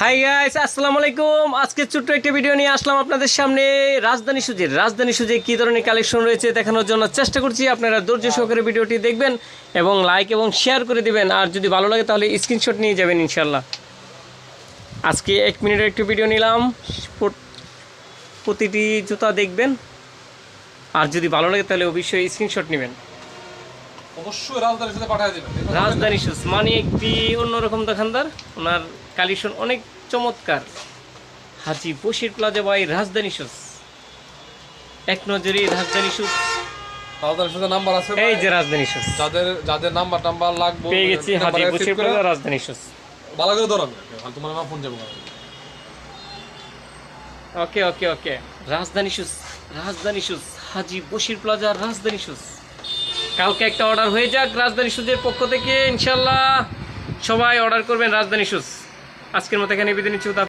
Hi guys, আসসালামু আলাইকুম। আজকে ছোট্ট একটা ভিডিও নিয়ে আসলাম আপনাদের সামনে। রাজধানী সুজে কী ধরনের কালেকশন রয়েছে দেখানোর জন্য চেষ্টা করছি। আপনারা ধৈর্য সহকারে ভিডিওটি দেখবেন এবং লাইক এবং শেয়ার করে দিবেন। আর যদি ভালো লাগে তাহলে স্ক্রিনশট নিয়ে যাবেন ইনশাল্লাহ। আজকে 1 মিনিটের একটু ভিডিও নিলাম, প্রতিটি জুতা দেখবেন। আর যদি ভালো লাগে তাহলে অবশ্যই স্ক্রিনশট নেবেন। অবশ্যই রাজধানীর সাথে পাঠিয়ে দেবেন। রাজধানী শুজ মানে একটি অন্যরকম দোকানদার, ওনার কালেকশন অনেক চমৎকার। হাজি বশির প্লাজা বাই রাজধানী শুজ, এক নজরে রাজধানী শুজ। রাজধানীর সাথে নাম্বার আছে, এই যে রাজধানী শুজ যাদের নাম্বার লাগবে পেয়ে গেছি। হাজি বশির প্লাজা রাজধানী শুজ। ভালো করে ধরুন, তোমার নাম ফোন যাবো। ওকে ওকে ওকে, রাজধানী শুজ হাজি বশির প্লাজা রাজধানী শুজ। কালকে একটা অর্ডার হয়ে যাক রাজধানী শুজের পক্ষ থেকে ইনশাল্লাহ। সবাই অর্ডার করবেন রাজধানী শুজ। আজকের মতো এখানে বিদায় নিচ্ছি।